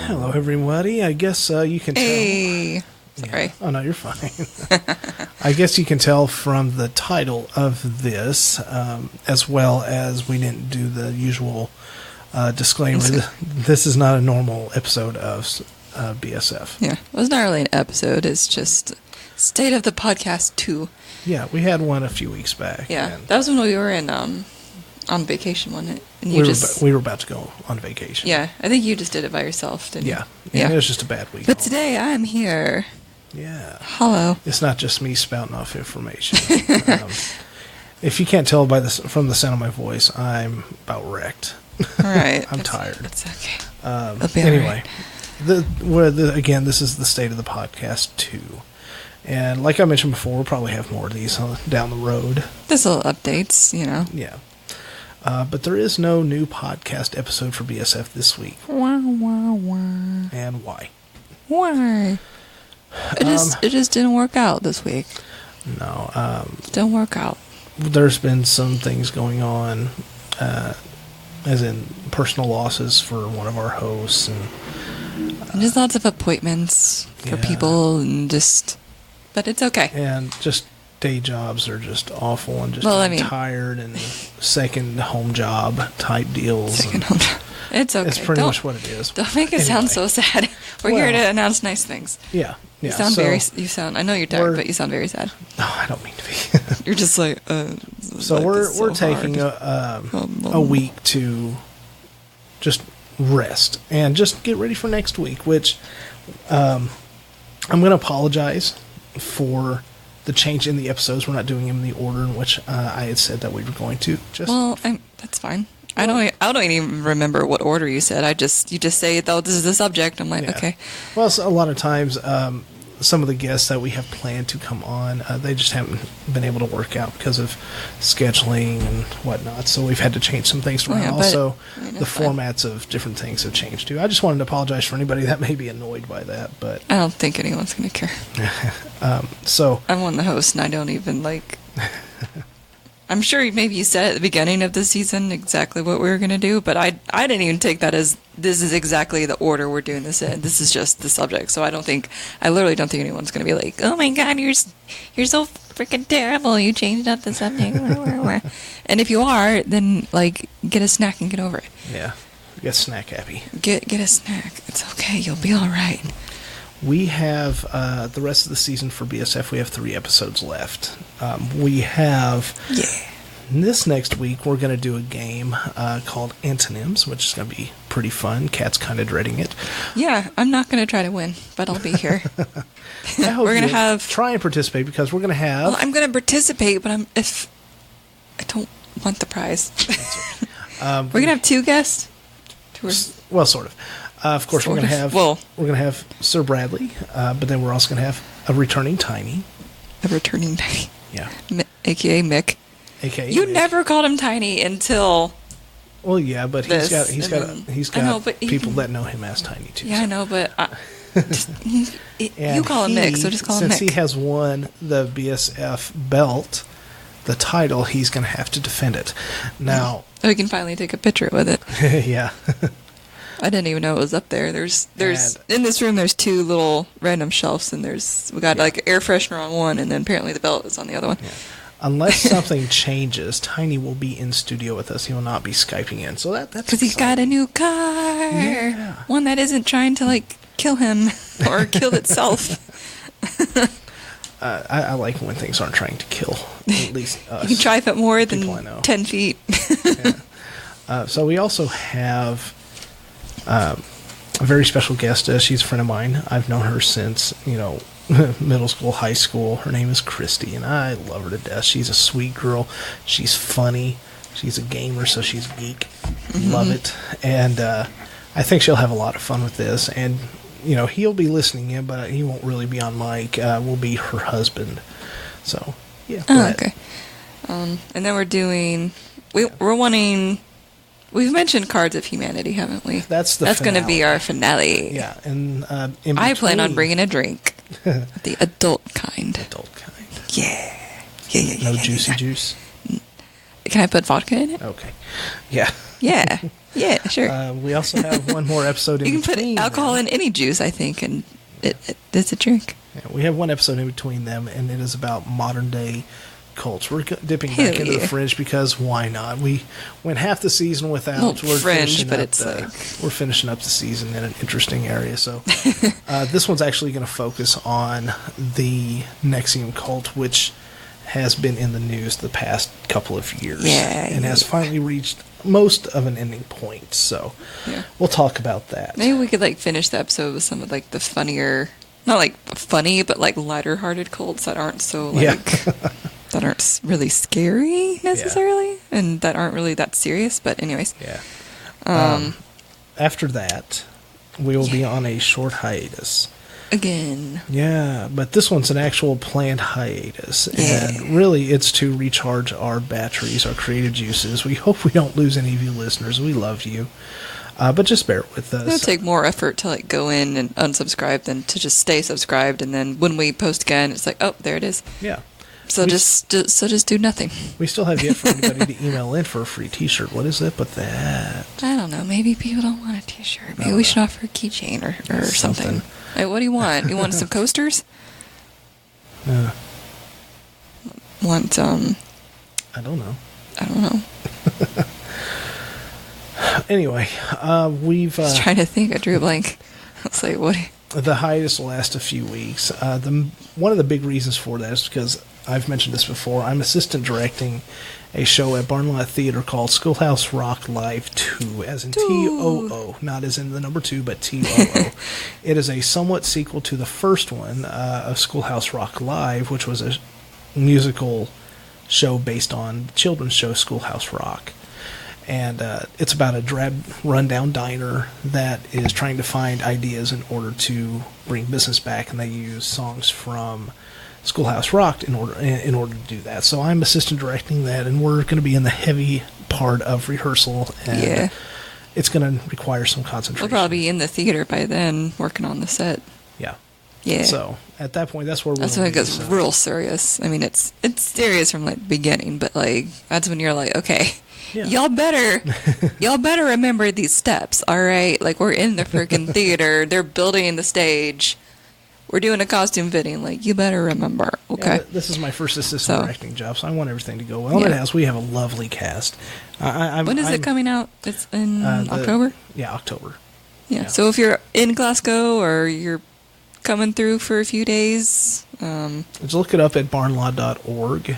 Hello, everybody. I guess you can tell. Hey. Sorry. Yeah. Oh, no, you're fine. I guess you can tell from the title of this, as well as we didn't do the usual disclaimer. This is not a normal episode of BSF. Yeah. Well, it's not really an episode. It's just State of the Podcast 2. Yeah, we had one a few weeks back. Yeah. That was when we were in on vacation, wasn't it? And we were about to go on vacation. Yeah. I think you just did it by yourself, didn't you? Yeah. It was just a bad week. But today I'm here. Yeah. Hello. It's not just me spouting off information. If you can't tell from the sound of my voice, I'm about wrecked. All right. I'm tired. It's okay. Anyway, again, this is the State of the Podcast 2. And like I mentioned before, we'll probably have more of these down the road. There's little updates, Yeah. But there is no new podcast episode for BSF this week. Wah, wah, wah. And why? Why? It just didn't work out this week. No. Didn't work out. There's been some things going on, as in personal losses for one of our hosts. And just lots of appointments for people but it's okay. And just day jobs are just awful and just tired and second home job type deals. Second home job. It's okay. It's pretty much what it is. Don't make it sound so sad. We're here to announce nice things. Yeah. You sound I know you're tired, but you sound very sad. No, I don't mean to be. You're just like, so we're taking a week to just rest and just get ready for next week, which I'm going to apologize for the change in the episodes. We're not doing them in the order in which I had said that we were going to. That's fine. I don't even remember what order you said. You just say, "Oh, this is the subject." I'm like, okay. Well, so a lot of times, some of the guests that we have planned to come on, they just haven't been able to work out because of scheduling and whatnot. So we've had to change some things around. Also, the formats of different things have changed too. I just wanted to apologize for anybody that may be annoyed by that, but I don't think anyone's going to care. So I'm one of the hosts, and I don't even like. I'm sure maybe you said at the beginning of the season exactly what we were going to do, but I didn't even take that as this is exactly the order we're doing this in. This is just the subject. So I literally don't think anyone's going to be like, oh my God, you're so freaking terrible. You changed up the subject. And if you are, then get a snack and get over it. Yeah. Get snack happy. Get a snack. It's okay. You'll be all right. We have the rest of the season for BSF. We have 3 episodes left. We have this next week. We're going to do a game called Antonyms, which is going to be pretty fun. Kat's kind of dreading it. Yeah, I'm not going to try to win, but I'll be here. We're going to try and participate because we're going to have. Well, I'm going to participate, but if I don't want the prize. We're going to have 2 guests. Well, sort of. Of course, we're going to have Sir Bradley, but then we're also going to have a returning Tiny. A returning Tiny. Yeah. AKA Mick. AKA You Mick. never called him Tiny until. Well, yeah, but he's got people that know him as Tiny too. Yeah, so. I know, but you call him Mick, so just call him Mick. Since he has won the BSF belt, the title, he's going to have to defend it. Now, we can finally take a picture with it. Yeah. I didn't even know it was up there. There's in this room. There's 2 little random shelves, and we got air freshener on one, and then apparently the belt is on the other one. Yeah. Unless something changes, Tiny will be in studio with us. He will not be Skyping in. So that's because he's got a new car, one that isn't trying to kill him or kill itself. I like when things aren't trying to kill at least us. You can drive it more than 10 feet. So we also have. A very special guest. She's a friend of mine. I've known her since, middle school, high school. Her name is Christy, and I love her to death. She's a sweet girl. She's funny. She's a gamer, so she's a geek. Mm-hmm. Love it. And I think she'll have a lot of fun with this. And, he'll be listening in, but he won't really be on mic. We'll be her husband. So, yeah. Oh, okay. And then we're doing... We're wanting... We've mentioned Cards of Humanity, haven't we? That's going to be our finale. Yeah, and I plan on bringing a drink, the adult kind. Adult kind. Yeah. No juicy juice. Can I put vodka in it? Okay. Yeah. Yeah. Yeah, sure. We also have one more episode in You can between. put alcohol in any juice, I think, and it's a drink. Yeah, we have one episode in between them, and it is about modern day cults. We're dipping back into the fringe because why not? We went half the season without. Well, fringe, but we're finishing up the season in an interesting area. So this one's actually going to focus on the Nexium cult, which has been in the news the past couple of years, and has finally reached most of an ending point. So we'll talk about that. Maybe we could finish the episode with some of the funnier, not funny, but lighter hearted cults that aren't so that aren't really scary necessarily, and that aren't really that serious. But anyways, after that, we will be on a short hiatus. Again. Yeah, but this one's an actual planned hiatus. Yeah. And really, it's to recharge our batteries, our creative juices. We hope we don't lose any of you listeners. We love you. But just bear with us. It'll take more effort to go in and unsubscribe than to just stay subscribed. And then when we post again, it's oh, there it is. Yeah. So just do nothing. We still have yet for anybody to email in for a free T-shirt. What is it but that? I don't know. Maybe people don't want a T-shirt. Maybe we should offer a keychain or something. What do you want? You want some coasters? Want I don't know. Anyway, we've. Just trying to think. I drew a blank. I was like, what? The hiatus will last a few weeks. One of the big reasons for that is because I've mentioned this before. I'm assistant directing a show at Barn Lot Theater called Schoolhouse Rock Live 2, as in T-O-O, not as in the number 2, but T-O-O. It is a somewhat sequel to the first one of Schoolhouse Rock Live, which was a musical show based on the children's show Schoolhouse Rock. And it's about a drab, rundown diner that is trying to find ideas in order to bring business back, and they use songs from Schoolhouse Rock in order to do that. So I'm assistant directing that, and we're going to be in the heavy part of rehearsal, and it's going to require some concentration. We'll probably be in the theater by then, working on the set. Yeah. So at that point, that's where we'll. That's when it gets real serious. I mean, it's serious from the beginning, but that's when you're okay. Yeah. Y'all better remember these steps, all right? We're in the freaking theater. They're building the stage. We're doing a costume fitting. You better remember, okay? Yeah, this is my first assistant directing job, so I want everything to go well. And it has. We have a lovely cast. When is it coming out? It's in October? Yeah, October. Yeah, so if you're in Glasgow or you're coming through for a few days... Just look it up at barnlaw.org.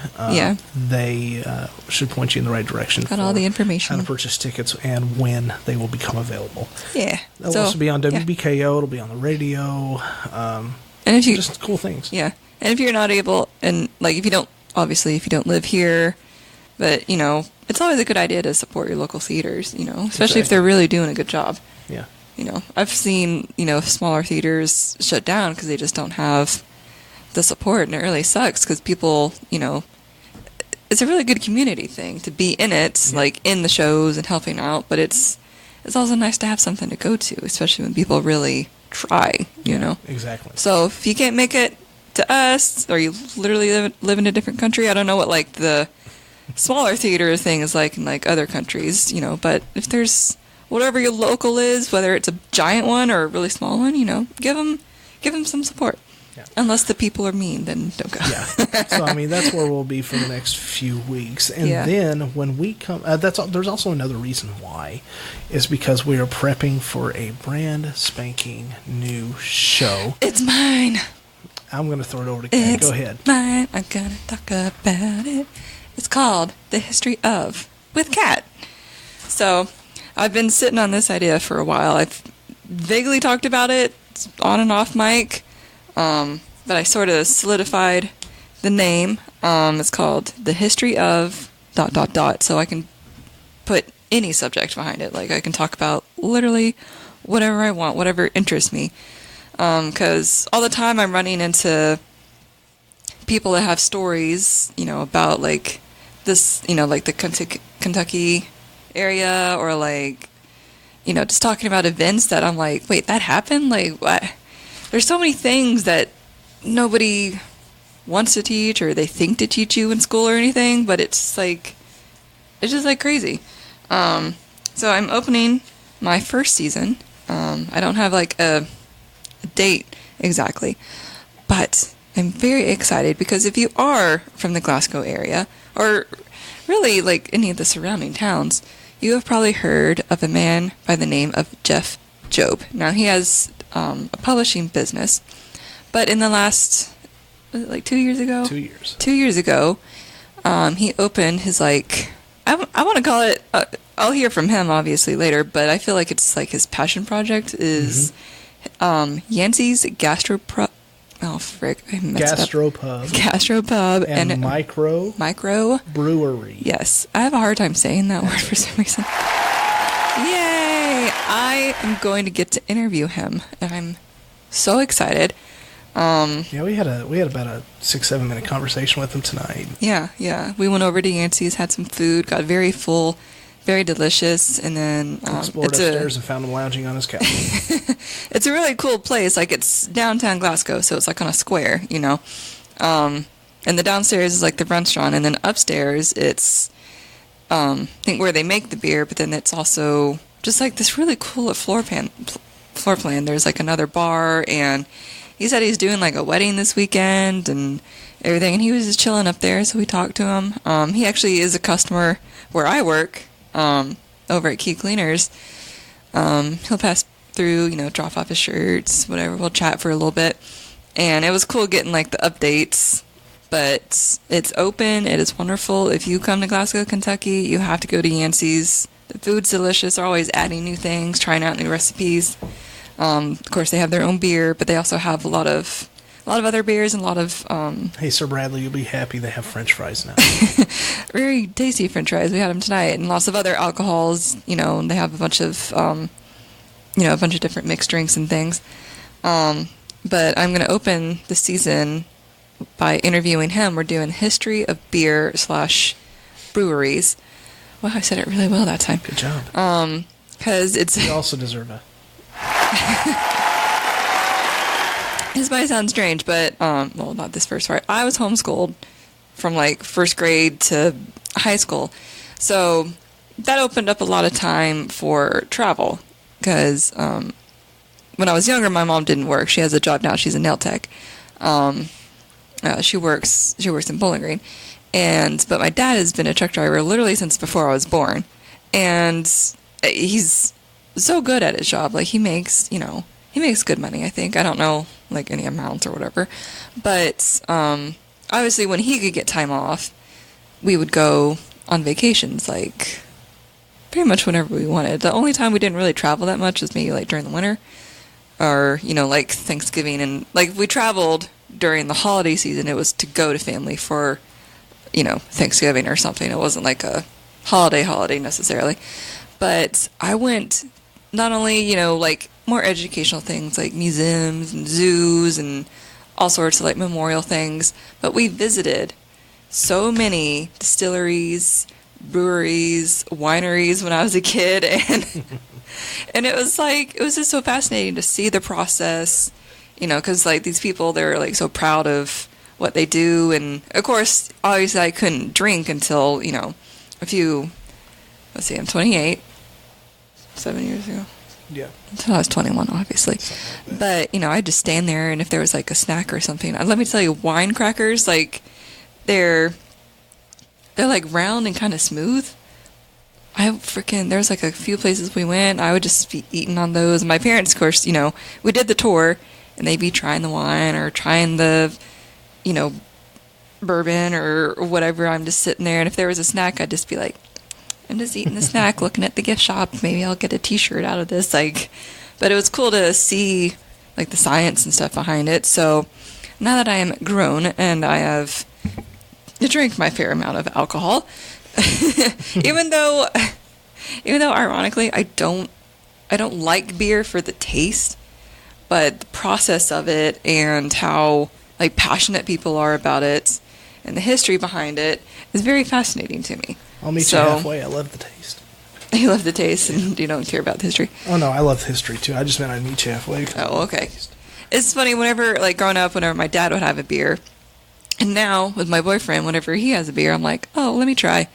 They should point you in the right direction. Got all the information. How to purchase tickets and when they will become available. Yeah. They'll also be on WBKO. It'll be on the radio. And if you just cool things. Yeah. And if you're not able, and if you don't live here, but it's always a good idea to support your local theaters. Especially if they're really doing a good job. Yeah. I've seen smaller theaters shut down because they just don't have the support, and it really sucks because people, it's a really good community thing to be in it, in the shows and helping out, but it's also nice to have something to go to, especially when people really try, Exactly. So if you can't make it to us, or you literally live in a different country, I don't know what the smaller theater thing is in other countries, but if there's whatever your local is, whether it's a giant one or a really small one, give them some support. Yeah. Unless the people are mean, then don't go. Yeah. So, that's where we'll be for the next few weeks. And then when we come... there's also another reason why. Is because we are prepping for a brand spanking new show. It's mine. I'm going to throw it over to Kat. Go ahead. Mine. I'm going to talk about it. It's called The History of with Kat. So, I've been sitting on this idea for a while. I've vaguely talked about it on and off mic. But I sort of solidified the name. It's called The History of ... So I can put any subject behind it. I can talk about literally whatever I want, whatever interests me. Because all the time I'm running into people that have stories, about this, the Kentucky area, or just talking about events that I'm wait, that happened? What? There's so many things that nobody wants to teach or they think to teach you in school or anything, but it's just crazy. So I'm opening my first season. I don't have like a date exactly, but I'm very excited because if you are from the Glasgow area, or really like any of the surrounding towns, you have probably heard of a man by the name of Jeff Job. Now he has a publishing business, but in the last, was it like 2 years ago? 2 years. 2 years ago, he opened his like, I want to call it, I'll hear from him obviously later, but I feel like it's like his passion project is Yancey's Gastropub. Oh, frick. I messed up. Gastropub. And micro brewery. Yes. I have a hard time saying that word for some reason. Yay! I am going to get to interview him, and I'm so excited. Yeah, we had about a 6-7 minute conversation with him tonight. Yeah. We went over to Yancey's, had some food, got very full, very delicious, and then explored upstairs and found him lounging on his couch. It's a really cool place. Like, it's downtown Glasgow, so it's like on a square, you know. And the downstairs is like the restaurant, and then upstairs it's I think where they make the beer, but then it's also just like this really cool floor plan. There's like another bar, and he said he's doing like a wedding this weekend and everything, and he was just chilling up there, so we talked to him. He actually is a customer where I work, over at Key Cleaners. He'll pass through, you know, drop off his shirts, whatever. We'll chat for a little bit, and it was cool getting like the updates. But it's open. It is wonderful. If you come to Glasgow, Kentucky, you have to go to Yancey's. The food's delicious. They're always adding new things, trying out new recipes. Of course, they have their own beer, but they also have a lot of other beers and a lot of. Hey, Sir Bradley, you'll be happy they have French fries now. Very tasty French fries. We had them tonight, and lots of other alcohols. You know, and they have a bunch of, different mixed drinks and things. But I'm going to open the season by interviewing him. We're doing history of beer / breweries. Well, I said it really well that time. Good job. Because it's. You also deserve a. This might sound strange, but well, not this first part. I was homeschooled from like first grade to high school, so that opened up a lot of time for travel. Because when I was younger, my mom didn't work. She has a job now. She's a nail tech. She works in Bowling Green, but my dad has been a truck driver literally since before I was born, and he's so good at his job. Like he makes good money. I think, I don't know like any amounts or whatever, but obviously when he could get time off, we would go on vacations like pretty much whenever we wanted. The only time we didn't really travel that much was maybe like during the winter, or like Thanksgiving, and like if we traveled during the holiday season, it was to go to family for Thanksgiving or something. It wasn't like a holiday necessarily. But I went not only like more educational things like museums and zoos and all sorts of like memorial things, but we visited so many distilleries, breweries, wineries when I was a kid, and it was just so fascinating to see the process, because like these people, they're like so proud of what they do, and of course obviously I couldn't drink until I'm 28, 7 years ago. Yeah. Until I was 21, obviously. But, I'd just stand there, and if there was, like, a snack or something. Let me tell you, wine crackers, like, they're like, round and kind of smooth. There's, like, a few places we went, I would just be eating on those. And my parents, of course, we did the tour, and they'd be trying the wine or trying the, bourbon or whatever. I'm just sitting there, and if there was a snack, I'd just be like, I'm just eating the snack, looking at the gift shop. Maybe I'll get a T-shirt out of this. But it was cool to see like the science and stuff behind it. So now that I am grown and I have drank my fair amount of alcohol, even though ironically I don't like beer for the taste, but the process of it and how like passionate people are about it and the history behind it is very fascinating to me. I'll meet you halfway. I love the taste. You love the taste, and you don't care about the history? Oh, no, I love history, too. I just meant I'd meet you halfway. Oh, okay. It's funny, whenever my dad would have a beer, and now, with my boyfriend, whenever he has a beer, I'm like, oh, let me try.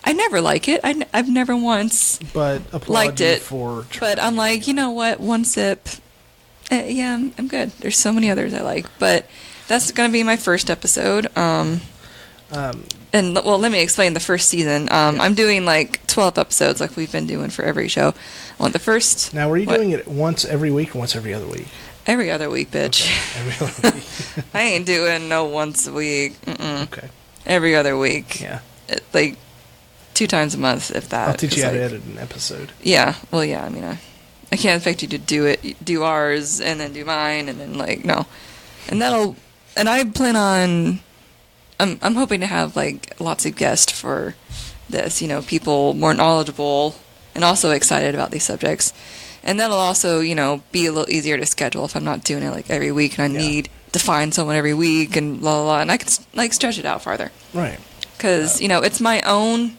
I never like it. I've never once But applaud liked you it. for But I'm like, you know what? One sip. Yeah, I'm good. There's so many others I like. But that's going to be my first episode. And, well, let me explain the first season. I'm doing like 12 episodes like we've been doing for every show. I want the first... Now, were you doing it once every week or once every other week? Every other week, bitch. Okay. Every other week. I ain't doing no once a week. Mm-mm. Okay. Every other week. Yeah. Like 2 times a month, if that. I'll teach you how to like, edit an episode. Yeah. Well, yeah. I mean, I can't expect you to do ours and then do mine and then like no. And I plan on. I'm hoping to have like lots of guests for this. You know, people more knowledgeable and also excited about these subjects. And that'll also, you know, be a little easier to schedule if I'm not doing it like every week and I need to find someone every week and blah, blah, blah. And I can like stretch it out farther. Right. Because, you know, it's my own,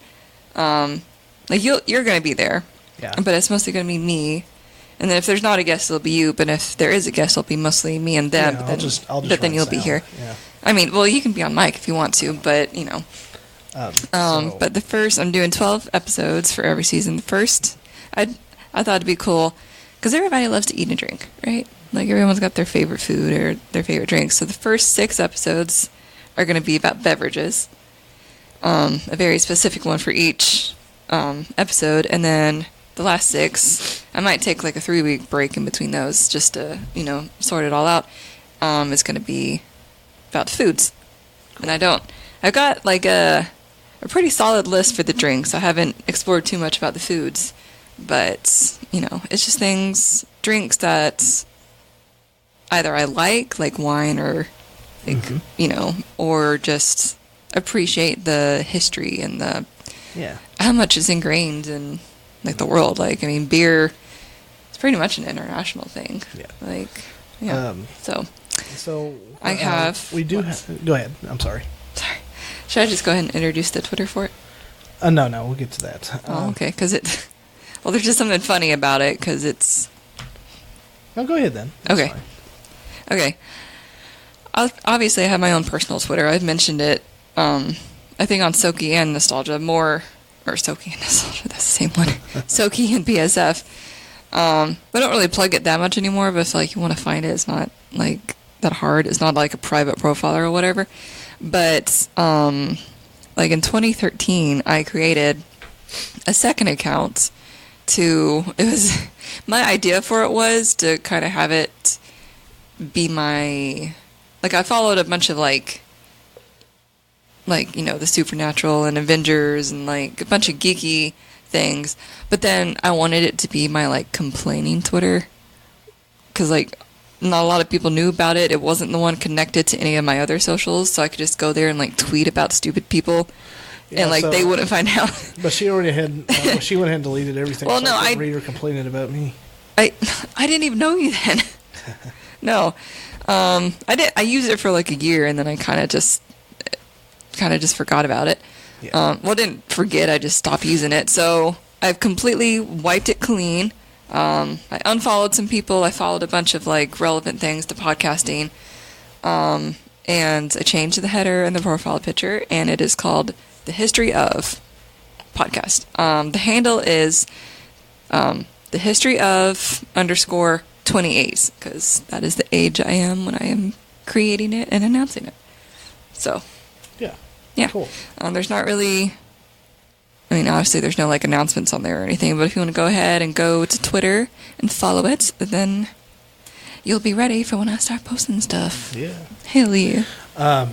like you're going to be there. Yeah. But it's mostly going to be me. And then if there's not a guest, it'll be you. But if there is a guest, it'll be mostly me and them. Yeah, but I'll just but then run you'll be sound. here. Yeah. I mean, well, you can be on mic if you want to, but, you know. But the first, I'm doing 12 episodes for every season. The first, I thought it'd be cool, because everybody loves to eat and drink, right? Like, everyone's got their favorite food or their favorite drinks. So the first 6 episodes are going to be about beverages. A very specific one for each episode. And then the last 6, I might take like a 3-week break in between those just to, you know, sort it all out. It's going to be about foods. And I've got like a pretty solid list for the drinks. I haven't explored too much about the foods. But, you know, it's just drinks that either I like wine or, like, you know, or just appreciate the history and how much is ingrained in, like, the world. Like, I mean, beer is pretty much an international thing. Yeah. Like, yeah. So I have... We do have... Go ahead. I'm sorry. Sorry. Should I just go ahead and introduce the Twitter for it? No, we'll get to that. Okay, because it... Well, there's just something funny about it, because it's... No, go ahead then. That's okay. Fine. Okay. Obviously, I have my own personal Twitter. I've mentioned it, I think, on Soki and Nostalgia more... Or Soki and Nostalgia, that's the same one. Soki and BSF. I don't really plug it that much anymore, but if like you want to find it, it's not like that hard. It's not like a private profile or whatever. But like in 2013, I created a second account my idea for it was to kind of have it be my, like, I followed a bunch of like, you know, the Supernatural and Avengers and like a bunch of geeky things, but then I wanted it to be my like complaining Twitter, because like not a lot of people knew about it. It wasn't the one connected to any of my other socials, so I could just go there and like tweet about stupid people, and like they wouldn't find out. But she already had. She went ahead and deleted everything. Well, so no, I read her complaining about me. I didn't even know you then. No, I used it for like a year, and then I kind of just forgot about it. Yeah. Well, I didn't forget. I just stopped using it. So I've completely wiped it clean. I unfollowed some people. I followed a bunch of like relevant things to podcasting. And I changed the header and the profile picture, and it is called The History of Podcast. The handle is The History of _28, because that is the age I am when I am creating it and announcing it. So, yeah. Cool. There's not really... I mean, obviously there's no like announcements on there or anything, but if you want to go ahead and go to Twitter and follow it, then you'll be ready for when I start posting stuff. Yeah. Hell yeah. I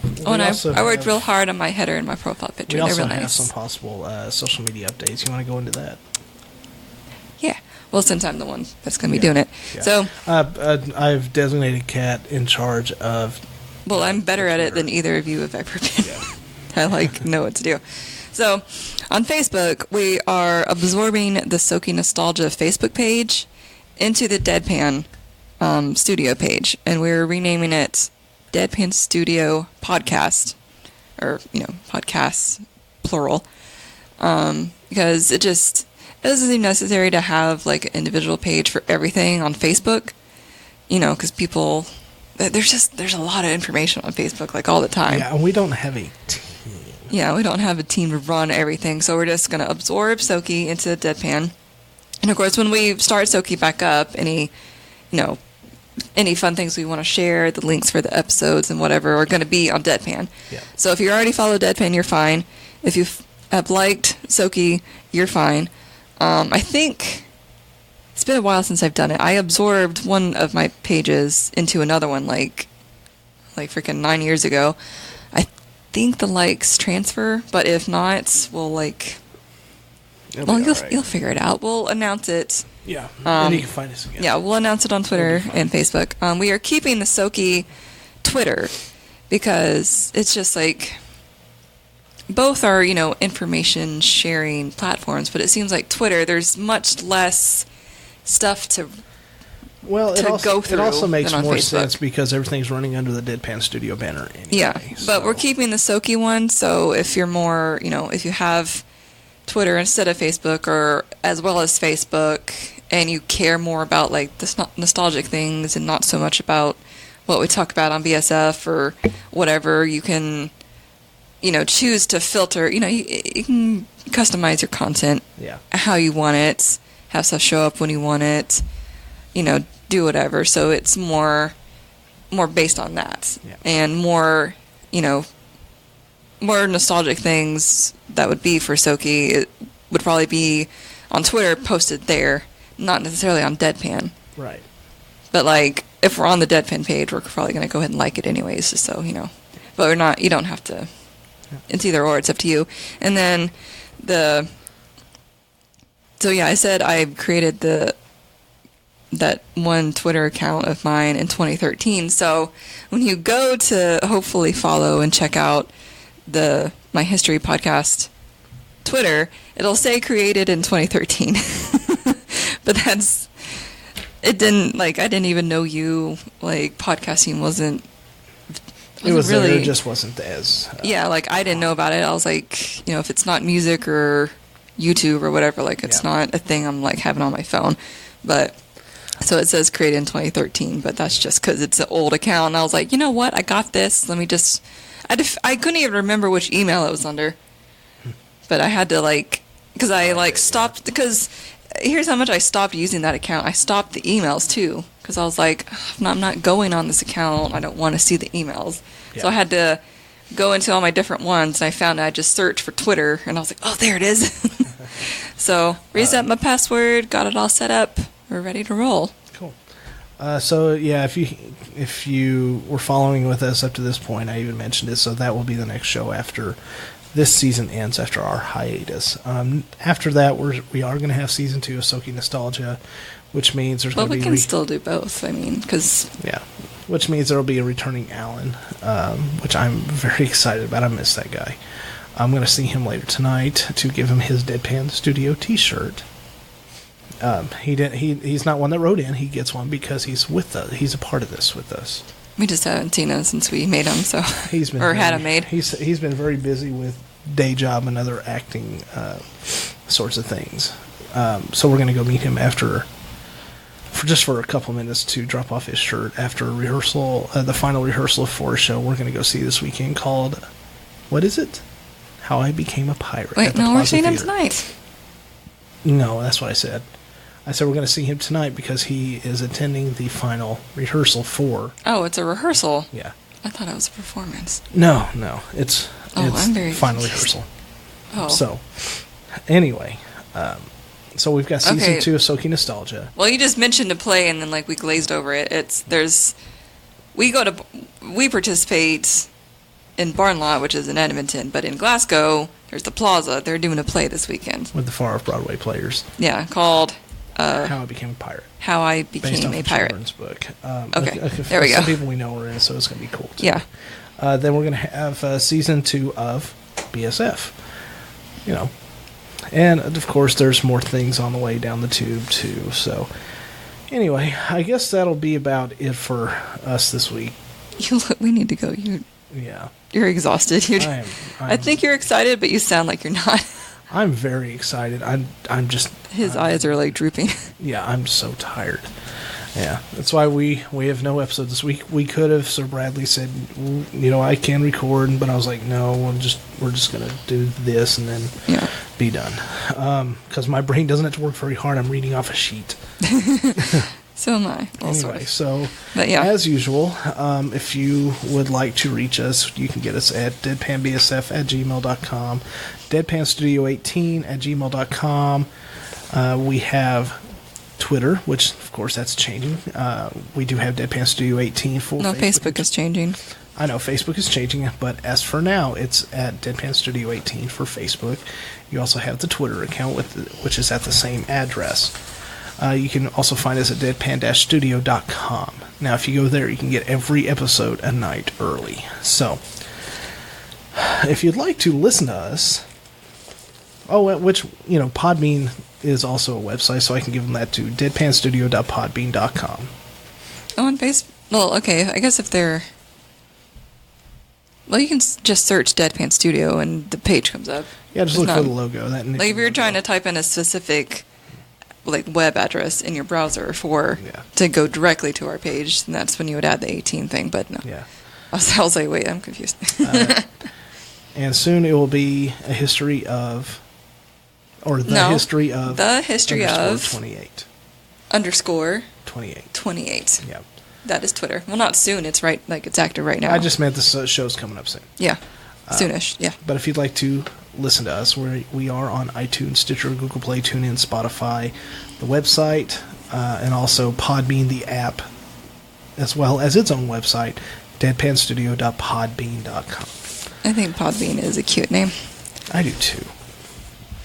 worked real hard on my header and my profile picture. We also They're real have nice. some possible social media updates. You want to go into that? Yeah. Well, since I'm the one that's going to be doing it. Yeah. So I've designated Kat in charge of... Well, I'm better at it than either of you have ever been. Yeah. I know what to do. So, on Facebook, we are absorbing the Soki Nostalgia Facebook page into the Deadpan Studio page, and we're renaming it Deadpan Studio Podcast, or, podcasts, plural, because it doesn't seem necessary to have, like, an individual page for everything on Facebook, because people, there's a lot of information on Facebook, like, all the time. Yeah, and we don't have a team. Yeah, we don't have a team to run everything, so we're just going to absorb Soki into Deadpan. And of course, when we start Soki back up, any fun things we want to share, the links for the episodes and whatever are going to be on Deadpan. Yeah. So if you already follow Deadpan, you're fine. If you have liked Soki, you're fine. I think it's been a while since I've done it. I absorbed one of my pages into another one like freaking 9 years ago. I think the likes transfer, but if not, we'll you'll figure it out. We'll announce it. Yeah, and you can find us again. Yeah, we'll announce it on Twitter and Facebook. We are keeping the Soki Twitter because it's just like both are, information sharing platforms, but it seems like Twitter, there's much less stuff to go through. It also makes than on more Facebook. sense because everything's running under the Deadpan Studio banner anyway. Yeah, but we're keeping the Soki one, so if you're more, if you have Twitter instead of Facebook, or as well as Facebook, and you care more about like the nostalgic things and not so much about what we talk about on BSF or whatever, you can, choose to filter. You can customize your content how you want it, have stuff show up when you want it, do whatever. So it's more based on that, and more, more nostalgic things that would be for Soki, it would probably be on Twitter posted there, not necessarily on Deadpan. Right. But like, if we're on the Deadpan page, we're probably going to go ahead and like it anyways, just so, But we're not, you don't have to. It's either or, it's up to you. And then I said I created that one Twitter account of mine in 2013. So when you go to hopefully follow and check out my history podcast Twitter, it'll say created in 2013. But I didn't even know you, like, podcasting wasn't really, it just wasn't as I didn't know about it. I was like, if it's not music or YouTube or whatever, like, it's not a thing I'm like having on my phone. But so it says created in 2013, but that's just because it's an old account. And I was like, you know what, I got this, let me just I couldn't even remember which email it was under, but I had to because I stopped, because here's how much I stopped using that account. I stopped the emails too, because I was like, I'm not going on this account, I don't want to see the emails. So I had to go into all my different ones, and I found I just searched for Twitter, and I was like, oh, there it is. So reset my password, got it all set up, we're ready to roll. Cool. If you were following with us up to this point, I even mentioned it, so that will be the next show after this season ends, after our hiatus. After that, we are going to have season 2 of Soki Nostalgia, which means there's going to be... Well, we can still do both, because... Yeah, which means there will be a returning Alan, which I'm very excited about. I miss that guy. I'm going to see him later tonight to give him his Deadpan Studio t-shirt. He's not one that wrote in. He gets one because he's with us. He's a part of this with us. We just haven't seen him since we made him, so had him made. He's been very busy with day job and other acting sorts of things. So we're going to go meet him after, for a couple minutes to drop off his shirt after a rehearsal, the final rehearsal for a show we're going to go see this weekend called, what is it? How I Became a Pirate. Wait, no, we're seeing him tonight. No, that's what I said. I said we're going to see him tonight because he is attending the final rehearsal for... Oh, it's a rehearsal? Yeah. I thought it was a performance. No, it's I'm very final confused. rehearsal. Oh. So, anyway, so we've got season 2 of Soki Nostalgia. Well, you just mentioned to play, and then we glazed over it. We participate in Barnlot, which is in Edmonton, but in Glasgow, there's the Plaza. They're doing a play this weekend with the Far Off Broadway players. Yeah, called How I Became a Pirate. How I Became a Pirate. Children's book. Okay, there we go. Some people we know are in, so it's going to be cool too. Yeah. Then we're going to have season 2 of BSF. And of course, there's more things on the way down the tube too. So, anyway, I guess that'll be about it for us this week. We need to go. You're exhausted. I think you're excited, but you sound like you're not. I'm very excited. I'm just... His eyes are drooping. Yeah, I'm so tired. Yeah, that's why we have no episode this week. We could have. Sir Bradley said, I can record, but I was like, no, we're just gonna do this and then be done. Because my brain doesn't have to work very hard. I'm reading off a sheet. So am I. Anyway, so but yeah, as usual, if you would like to reach us, you can get us at deadpanbsf@gmail.com, deadpanstudio18@gmail.com. We have Twitter, which of course that's changing. We do have Deadpan Studio 18 for Facebook is changing. I know Facebook is changing, but as for now, it's at Deadpan Studio 18 for Facebook. You also have the Twitter account, which is at the same address. You can also find us at deadpan-studio.com. Now, if you go there, you can get every episode a night early. So, if you'd like to listen to us, which, Podbean is also a website, so I can give them that too, deadpanstudio.podbean.com. Oh, on Facebook? Well, okay, I guess if they're... Well, you can just search Deadpan Studio and the page comes up. Yeah, just look for the logo. Like if you're trying to type in a specific web address in your browser to go directly to our page, and that's when you would add the 18 thing, but no. Yeah. I was like, wait, I'm confused. And soon it will be a history of... Or the history of... The history of... 28. Underscore... 28. 28. Yeah. That is Twitter. Well, not soon. It's right, it's active right now. I just meant the show's coming up soon. Yeah. Soonish, yeah. But if you'd like to listen to us, we are on iTunes, Stitcher, Google Play, TuneIn, Spotify, the website, and also Podbean, the app, as well as its own website, deadpanstudio.podbean.com. I think Podbean is a cute name. I do too.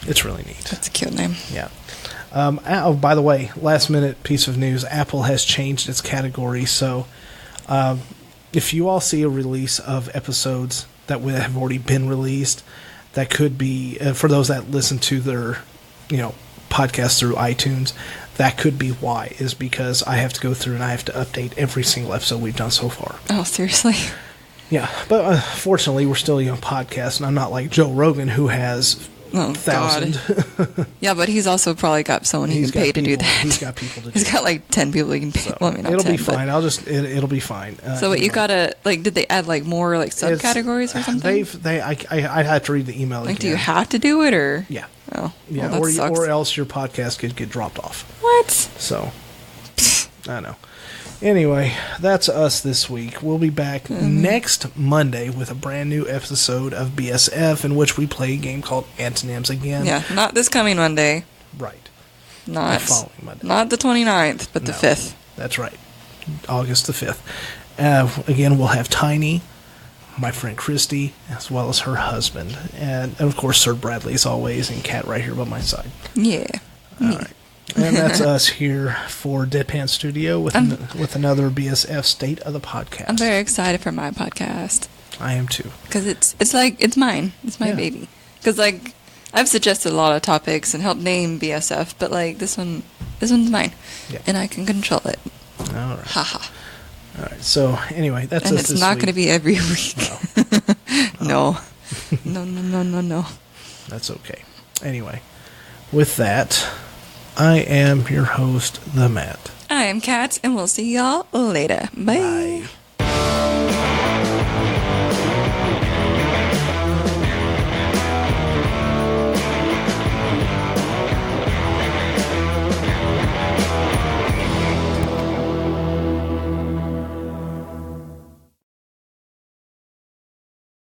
It's really neat. That's a cute name. Yeah. By the way, last minute piece of news, Apple has changed its category, so if you all see a release of episodes that would have already been released, that could be, for those that listen to their, podcast through iTunes, that could be why, is because I have to go through and I have to update every single episode we've done so far. Oh, seriously? Yeah, but fortunately, we're still a young podcast, and I'm not like Joe Rogan, who has... Oh, 1,000. Yeah, but he's also probably got someone he can pay to do that. He's got people to do He's got like 10 people he can pay. So, well, I mean, not it'll 10, be fine. It'll be fine. So what, you gotta, did they add more subcategories or something? I'd have to read the email again. Do you have to do it or? Yeah. Oh. Yeah, well, that sucks. or else your podcast could get dropped off. What? So, I know. Anyway, that's us this week. We'll be back next Monday with a brand new episode of BSF in which we play a game called Antonyms again. Yeah, not this coming Monday. Right. Not the following Monday. Not the 29th, but the 5th. That's right. August the 5th. Again, we'll have Tiny, my friend Christy, as well as her husband. And of course, Sir Bradley, as always, and Kat right here by my side. Yeah. All right. And that's us here for Deadpan Studio with another BSF State of the Podcast. I'm very excited for my podcast. I am too. Because it's mine. It's my baby. Because I've suggested a lot of topics and helped name BSF, but this one's mine. Yeah. And I can control it. All right. Haha. All right. So anyway, that's and us it's this not week. going to be every week. No. No. That's okay. Anyway, with that, I am your host, the Matt. I am Kat, and we'll see y'all later. Bye.